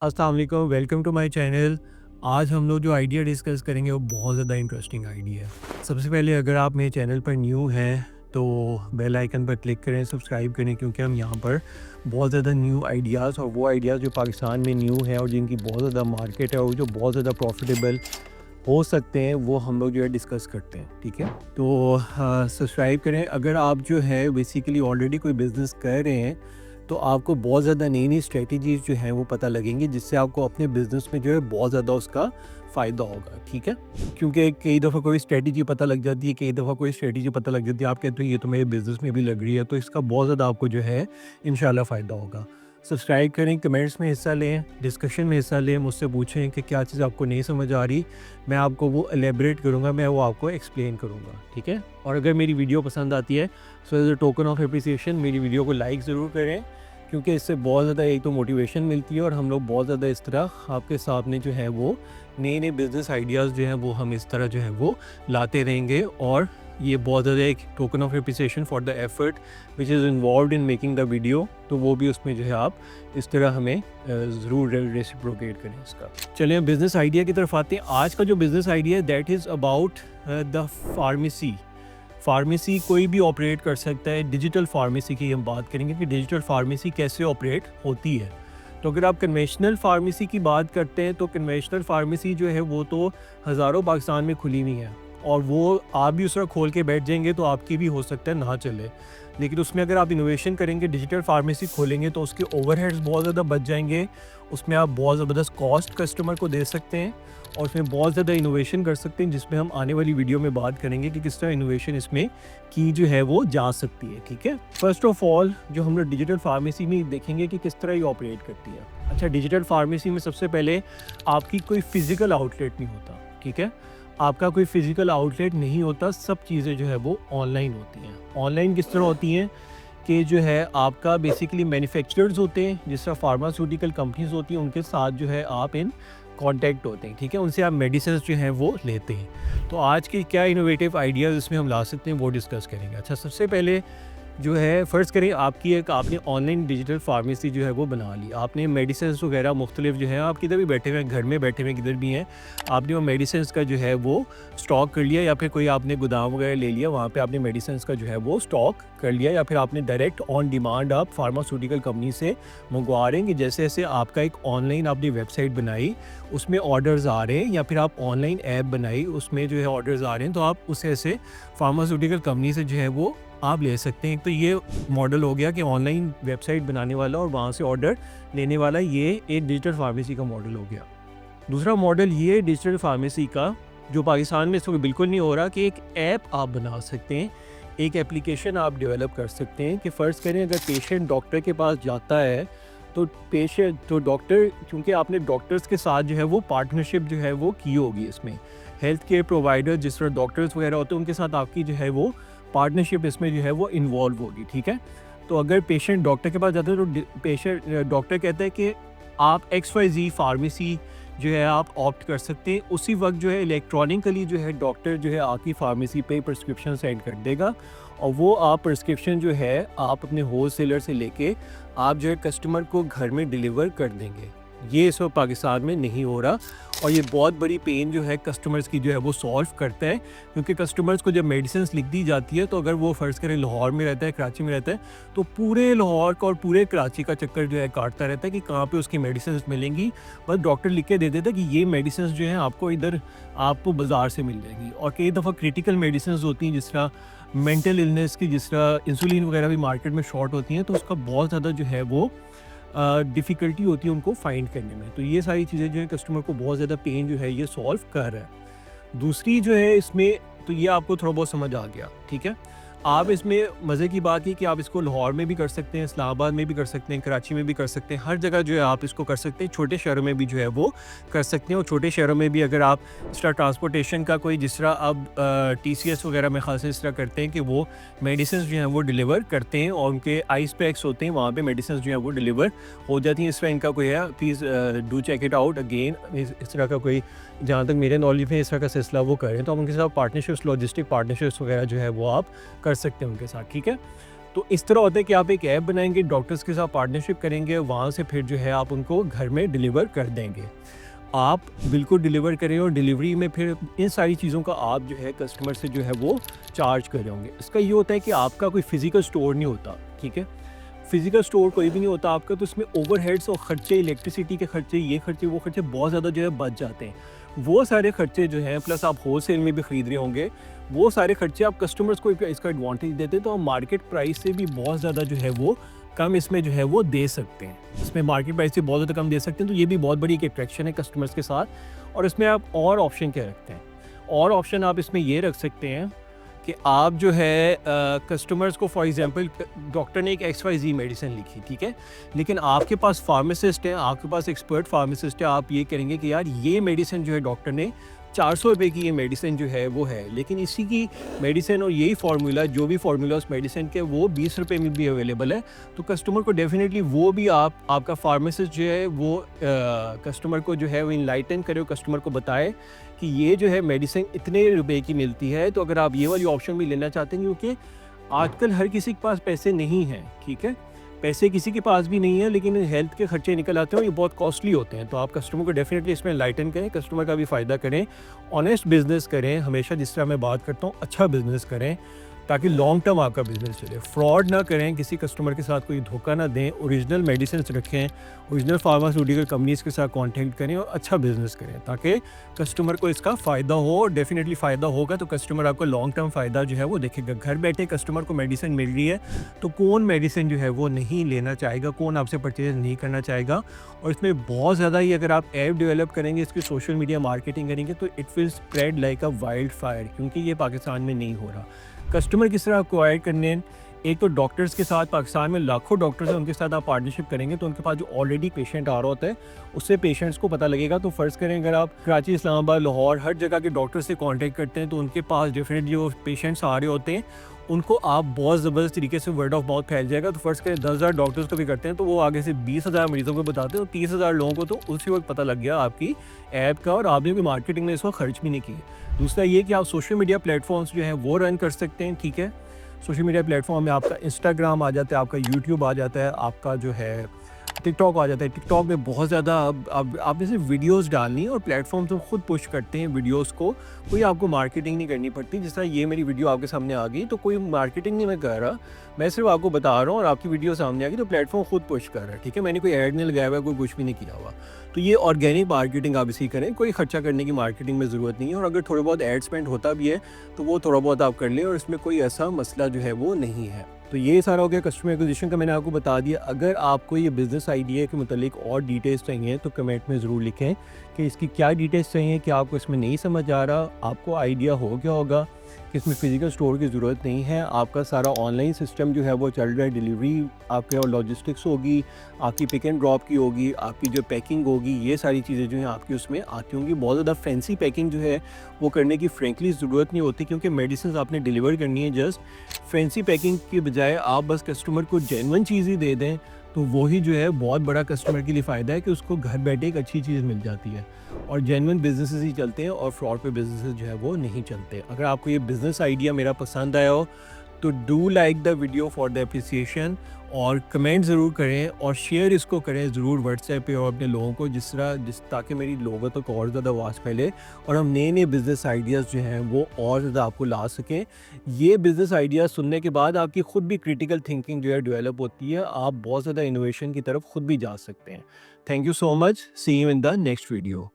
अस्सलाम वालेकुम, welcome to my channel. आज हम लोग जो आइडिया डिस्कस करेंगे वो बहुत ज़्यादा इंटरेस्टिंग आइडिया है। सबसे पहले अगर आप मेरे चैनल पर न्यू हैं तो बेल आइकन पर क्लिक करें, सब्सक्राइब करें, क्योंकि हम यहाँ पर बहुत ज़्यादा न्यू आइडियाज़ और वो आइडियाज़ जो पाकिस्तान में न्यू हैं और जिनकी बहुत ज़्यादा मार्केट है और जो बहुत ज़्यादा प्रॉफिटेबल हो सकते हैं वो हम लोग जो है डिस्कस करते हैं। ठीक है, तो सब्सक्राइब करें। अगर आप जो है बेसिकली ऑलरेडी कोई बिज़नेस कर रहे हैं तो आपको बहुत ज़्यादा नई नई स्ट्रेटजीज़ जो हैं वो पता लगेंगी, जिससे आपको अपने बिज़नेस में जो है बहुत ज़्यादा उसका फ़ायदा होगा। ठीक है, क्योंकि कई दफ़ा कोई स्ट्रेटजी पता लग जाती है, कई दफ़ा कोई स्ट्रेटजी पता लग जाती है, आप कहते हो ये तो मेरे बिज़नेस में भी लग रही है, तो इसका बहुत ज़्यादा आपको जो है इंशाल्लाह फ़ायदा होगा। सब्सक्राइब करें, कमेंट्स में हिस्सा लें, डिस्कशन में हिस्सा लें, मुझसे पूछें कि क्या चीज़ आपको नहीं समझ आ रही, मैं आपको वो एलेबरेट करूँगा, मैं वो आपको एक्सप्लेन करूँगा। ठीक है, और अगर मेरी वीडियो पसंद आती है so as a token of appreciation मेरी वीडियो को लाइक ज़रूर करें, क्योंकि इससे बहुत ज़्यादा एक तो मोटिवेशन मिलती है और हम लोग बहुत ज़्यादा इस तरह आपके सामने जो है वो नए नए बिज़नेस आइडियाज़ जो हैं वो हम इस तरह जो है वो लाते रहेंगे। और ये बहुत ज़्यादा एक token of appreciation for the effort which is involved in making the video, तो वो भी उसमें जो है आप इस तरह हमें ज़रूर रेसिप्रोकेट करें इसका। चलें बिज़नेस आइडिया की तरफ आते हैं। आज का जो बिज़नेस आइडिया है that is about the pharmacy. Pharmacy कोई भी ऑपरेट कर सकता है। डिजिटल फार्मेसी की हम बात करेंगे कि डिजिटल फार्मेसी कैसे ऑपरेट होती है। तो अगर आप कन्वेंशनल फार्मेसी की बात करते हैं तो कन्वेंशनल फार्मेसी जो है वो तो हज़ारों पाकिस्तान में खुली हुई है, और वो आप भी उस तरह खोल के बैठ जाएंगे तो आपकी भी हो सकता है ना चले। लेकिन उसमें अगर आप इनोवेशन करेंगे, डिजिटल फार्मेसी खोलेंगे, तो उसके ओवरहेड्स बहुत ज़्यादा बच जाएंगे। उसमें आप बहुत ज़बरदस्त कॉस्ट कस्टमर को दे सकते हैं और उसमें बहुत ज़्यादा इनोवेशन कर सकते हैं, जिसमें हम आने वाली वीडियो में बात करेंगे कि किस तरह इनोवेशन इसमें की जो है वो जा सकती है। ठीक है, फर्स्ट ऑफ ऑल जो हम लोग डिजिटल फार्मेसी में देखेंगे कि किस तरह ये ऑपरेट करती है। अच्छा, डिजिटल फार्मेसी में सबसे पहले आपकी कोई फिज़िकल आउटलेट नहीं होता। ठीक है, आपका कोई फिज़िकल आउटलेट नहीं होता, सब चीज़ें जो है वो ऑनलाइन होती हैं। ऑनलाइन किस तरह होती हैं कि जो है आपका बेसिकली मैन्युफैक्चरर्स होते हैं, जिस तरह फार्मास्यूटिकल कंपनीज़ होती हैं, उनके साथ जो है आप इन कॉन्टैक्ट होते हैं। ठीक है, उनसे आप मेडिसिन जो हैं वो लेते हैं। तो आज के क्या इनोवेटिव आइडियाज़ इसमें हम ला सकते हैं वो डिस्कस करेंगे। अच्छा, सबसे पहले जो है फ़र्ज़ करें आपकी एक आपने ऑनलाइन डिजिटल फार्मेसी जो है वो बना ली। आपने मेडिसिन्स वगैरह मुख्तलिफ जो है, आप किधर भी बैठे हुए हैं, घर में बैठे हुए किधर भी हैं, आपने वो मेडिसिन्स का जो है वो स्टॉक कर लिया, या फिर कोई आपने गोदाम वगैरह ले लिया, वहाँ पे आपने मेडिसिन्स का जो है वो स्टॉक कर लिया, या फिर आपने डायरेक्ट ऑन डिमांड आप फार्मास्यूटिकल कंपनी से मंगवा रहे हैं कि जैसे जैसे आपका एक ऑनलाइन आपने वेबसाइट बनाई, उसमें ऑर्डर्स आ रहे हैं, या फिर आप ऑनलाइन ऐप बनाई, उसमें जो है ऑर्डर्स आ रहे हैं, तो आप उसे ऐसे फार्मास्यूटिकल कंपनी से जो है वो आप ले सकते हैं। तो ये मॉडल हो गया कि ऑनलाइन वेबसाइट बनाने वाला और वहाँ से ऑर्डर लेने वाला, ये एक डिजिटल फार्मेसी का मॉडल हो गया। दूसरा मॉडल ये है डिजिटल फार्मेसी का, जो पाकिस्तान में इस वक्त बिल्कुल नहीं हो रहा, कि एक ऐप आप बना सकते हैं, एक एप्लीकेशन आप डेवलप कर सकते हैं कि फ़र्ज़ करें अगर पेशेंट डॉक्टर के पास जाता है तो पेशेंट तो डॉक्टर, क्योंकि आपने डॉक्टर्स के साथ जो है वो पार्टनरशिप जो है वो की होगी, इसमें हेल्थ केयर प्रोवाइडर जिस तरह डॉक्टर्स वगैरह होते हैं उनके साथ आपकी जो है वो पार्टनरशिप इसमें जो है वो इन्वॉल्व होगी। ठीक है, तो अगर पेशेंट डॉक्टर के पास जाता है तो पेशेंट डॉक्टर कहता है कि आप XYZ फार्मेसी जो है आप ऑप्ट कर सकते हैं। उसी वक्त जो है इलेक्ट्रॉनिकली जो है डॉक्टर जो है आपकी फार्मेसी पे प्रिस्क्रिप्शन सेंड कर देगा, और वो आप प्रिस्क्रिप्शन जो है आप अपने होल सेलर से लेके आप जो है कस्टमर को घर में डिलीवर कर देंगे। ये इस वक्त पाकिस्तान में नहीं हो रहा, और ये बहुत बड़ी पेन जो है कस्टमर्स की जो है वो सॉल्व करता है, क्योंकि कस्टमर्स को जब मेडिसिन्स लिख दी जाती है तो अगर वो फ़र्ज़ करें लाहौर में रहता है, कराची में रहता है, तो पूरे लाहौर का और पूरे कराची का चक्कर जो है काटता रहता है कि कहाँ पे उसकी मेडिसिन्स मिलेंगी। बस डॉक्टर लिख के दे देता है कि ये मेडिसिन्स जो हैं आपको इधर आपको बाज़ार से मिल जाएंगी। और कई दफ़ा क्रिटिकल मेडिसिन्स होती हैं, जिस तरह मेंटल इलनेस की, जिस तरह इंसुलिन वगैरह भी मार्केट में शॉर्ट होती हैं, तो उसका बहुत ज़्यादा जो है वो डिफ़िकल्टी होती है उनको फाइंड करने में। तो ये सारी चीज़ें जो है कस्टमर को बहुत ज़्यादा पेन जो है ये सॉल्व कर रहा है। दूसरी जो है इसमें, तो ये आपको थोड़ा बहुत समझ आ गया। ठीक है, आप इसमें मज़े की बात है कि आप इसको लाहौर में भी कर सकते हैं, इस्लामाबाद में भी कर सकते हैं, कराची में भी कर सकते हैं, हर जगह जो है आप इसको कर सकते हैं। छोटे शहरों में भी जो है वो कर सकते हैं, और छोटे शहरों में भी अगर आप इस तरह ट्रांसपोर्टेशन का कोई, जिस तरह अब TCS वगैरह में ख़ास इस तरह करते हैं कि वो मेडिसिन जो हैं वो डिलीवर करते हैं, और उनके आइस पैक्स होते हैं, वहाँ पे मेडिसिन जो हैं वो डिलीवर हो जाती हैं। इस तरह इनका कोई है, please do check it out again. इस तरह का कोई, जहाँ तक मेरे नॉलेज में इस तरह का सिलसिला वो करें, तो आप उनके साथ पार्टनरशिप्स, लॉजिस्टिक पार्टनरशिप्स वगैरह जो है वो आप कर सकते हैं उनके साथ। ठीक है, तो इस तरह होता है कि आप एक ऐप बनाएँगे, डॉक्टर्स के साथ पार्टनरशिप करेंगे, वहाँ से फिर जो है आप उनको घर में डिलीवर कर देंगे। आप बिल्कुल डिलीवर करें और डिलीवरी में फिर इन सारी चीज़ों का आप जो है कस्टमर से जो है वो चार्ज कर रहे होंगे। इसका ये होता है कि आपका कोई फ़िज़िकल स्टोर नहीं होता, ठीक है? फ़िज़िकल स्टोर कोई भी नहीं होता आपका, तो उसमें ओवरहेड्स और खर्चे, इलेक्ट्रिसिटी के खर्चे, ये खर्चे, वो खर्चे बहुत ज़्यादा जो है बच जाते हैं। वो सारे खर्चे जो हैं, प्लस आप होलसेल में भी ख़रीद रहे होंगे, वो सारे खर्चे आप कस्टमर्स को इसका एडवांटेज देते हैं, तो आप मार्केट प्राइस से भी बहुत ज़्यादा जो है वो कम इसमें जो है वो दे सकते हैं। इसमें मार्केट प्राइस से बहुत ज़्यादा कम दे सकते हैं, तो ये भी बहुत बड़ी एक अट्रैक्शन है कस्टमर्स के साथ। और इसमें आप और ऑप्शन क्या रखते हैं? और ऑप्शन आप इसमें ये रख सकते हैं कि आप जो है कस्टमर्स को, फॉर एग्जांपल डॉक्टर ने एक XYZ मेडिसिन लिखी, ठीक है? लेकिन आपके पास फार्मासिस्ट है, आपके पास एक्सपर्ट फार्मासिस्ट है, आप ये करेंगे कि यार ये मेडिसिन जो है डॉक्टर ने 400 रुपये की ये मेडिसिन जो है वो है, लेकिन इसी की मेडिसिन और यही फार्मूला, जो भी फार्मूला उस मेडिसिन के, वो 20 रुपये में भी अवेलेबल है। तो कस्टमर को डेफिनेटली वो भी आपका फार्मासिस्ट जो है वो कस्टमर को जो है वो इनलाइटन करे, कस्टमर को बताए कि ये जो है मेडिसिन इतने रुपए की मिलती है। तो अगर आप ये वाली ऑप्शन भी लेना चाहते हैं, क्योंकि आजकल हर किसी के पास पैसे नहीं हैं, ठीक है? पैसे किसी के पास भी नहीं है, लेकिन हेल्थ के खर्चे निकल आते हैं और ये बहुत कॉस्टली होते हैं। तो आप कस्टमर को डेफिनेटली इसमें एनलाइटन करें, कस्टमर का भी फ़ायदा करें, ऑनेस्ट बिज़नेस करें, हमेशा जिस तरह मैं बात करता हूँ अच्छा बिज़नेस करें, ताकि लॉन्ग टर्म आपका बिज़नेस चले। फ्रॉड ना करें, किसी कस्टमर के साथ कोई धोखा ना दें, ओरिजिनल मेडिसिन्स रखें, ओरिजिनल फार्मास्यूटिकल कंपनीज़ के साथ कॉन्टैक्ट करें और अच्छा बिज़नेस करें, ताकि कस्टमर को इसका फ़ायदा हो। और डेफिनेटली फ़ायदा होगा तो कस्टमर आपको लॉन्ग टर्म फ़ायदा जो है वो देखेगा। घर बैठे कस्टमर को मेडिसिन मिल रही है, तो कौन मेडिसिन जो है वो नहीं लेना चाहेगा, कौन आपसे परचेज़ नहीं करना चाहेगा? और इसमें बहुत ज़्यादा ही अगर आप ऐप डेवलप करेंगे, इसकी सोशल मीडिया मार्केटिंग करेंगे, तो it will spread like a wild fire, क्योंकि ये पाकिस्तान में नहीं हो रहा। कस्टमर किस तरह एक्वायर करने हैं? एक तो डॉक्टर्स के साथ, पाकिस्तान में लाखों डॉक्टर्स हैं, उनके साथ आप पार्टनरशिप करेंगे, तो उनके पास जो ऑलरेडी पेशेंट आ रहा होता है, उससे पेशेंट्स को पता लगेगा। तो फ़र्ज़ करें अगर आप कराची, इस्लामाबाद, लाहौर, हर जगह के डॉक्टर से कांटेक्ट करते हैं, तो उनके पास डेफिनेटली जो पेशेंट्स आ रहे होते हैं, उनको आप बहुत ज़बरदस्त तरीके से वर्ड ऑफ माउथ फैल जाएगा। तो फ़र्ज़ करें 10,000 डॉक्टर्स को भी करते हैं, तो वो आगे से 20,000 मरीज़ों को बताते हैं, तो 30,000 लोगों को तो उसी वक्त पता लग गया आपकी ऐप का, और आपने कोई मार्केटिंग में इस वक्त खर्च भी नहीं की। दूसरा ये कि आप सोशल मीडिया प्लेटफॉर्म्स जो हैं वो रन कर सकते हैं, ठीक है? सोशल मीडिया प्लेटफॉर्म में आपका इंस्टाग्राम आ जाता है, आपका यूट्यूब आ जाता है, आपका जो है टिकटॉक आ जाता है। टिकटॉक में बहुत ज़्यादा अब आपने सिर्फ वीडियोस डालनी है और प्लेटफॉर्म तो खुद पुश करते हैं वीडियोस को, कोई आपको मार्केटिंग नहीं करनी पड़ती। जिस तरह ये मेरी वीडियो आपके सामने आ गई, तो कोई मार्केटिंग नहीं मैं कर रहा, मैं सिर्फ आपको बता रहा हूँ और आपकी वीडियो सामने आ गई, तो प्लेटफॉर्म खुद पुश कर रहा है, ठीक है? मैंने कोई ऐड नहीं लगाया हुआ है, कोई कुछ भी नहीं किया हुआ। तो ये ऑर्गेनिक मार्केटिंग आप इसी करें, कोई खर्चा करने की मार्केटिंग में ज़रूरत नहीं है। और अगर थोड़ा बहुत एड स्पेंड होता भी है, तो वो थोड़ा बहुत आप कर लें, और इसमें कोई ऐसा मसला जो है वो नहीं है। तो ये सारा हो गया कस्टमर एक्विजिशन का, मैंने आपको बता दिया। अगर आपको ये बिज़नेस आइडिया के मुतालिक और डिटेल्स चाहिए, तो कमेंट में ज़रूर लिखें कि इसकी क्या डिटेल्स चाहिए, कि आपको इसमें नहीं समझ आ रहा, आपको आइडिया हो गया होगा कि इसमें फ़िज़िकल स्टोर की ज़रूरत नहीं है, आपका सारा ऑनलाइन सिस्टम जो है वो चल रहा है, डिलीवरी आपके और लॉजिस्टिक्स होगी, आपकी पिक एंड ड्रॉप की होगी, आपकी जो पैकिंग होगी, ये सारी चीज़ें जो हैं आपकी उसमें आती होंगी। बहुत ज़्यादा फैंसी पैकिंग जो है वो करने की फ्रेंकली ज़रूरत नहीं होती, क्योंकि मेडिसिन आपने डिलीवर करनी है। जस्ट फैंसी पैकिंग की बजाय आप बस कस्टमर को जेन्युइन चीज़ ही दे दें, तो वही जो है बहुत बड़ा कस्टमर के लिए फ़ायदा है कि उसको घर बैठे एक अच्छी चीज़ मिल जाती है। और जेन्युइन बिज़नेसेस ही चलते हैं, और फ्रॉड पे बिज़नेसेस जो है वो नहीं चलते। अगर आपको ये बिज़नेस आइडिया मेरा पसंद आया हो, तो do like the video for the appreciation, और कमेंट ज़रूर करें और शेयर इसको करें ज़रूर व्हाट्सएप पे और अपने लोगों को, ताकि मेरी लोगों तक और ज़्यादा आवाज़ फैले और हम नए नए बिज़नेस आइडियाज़ जो हैं वो और ज़्यादा आपको ला सकें। ये बिज़नेस आइडियाज़ सुनने के बाद आपकी ख़ुद भी क्रिटिकल थिंकिंग जो है डेवलप होती है, आप बहुत ज़्यादा इनोवेशन की तरफ खुद भी जा सकते हैं। Thank you so much, see you in the next video.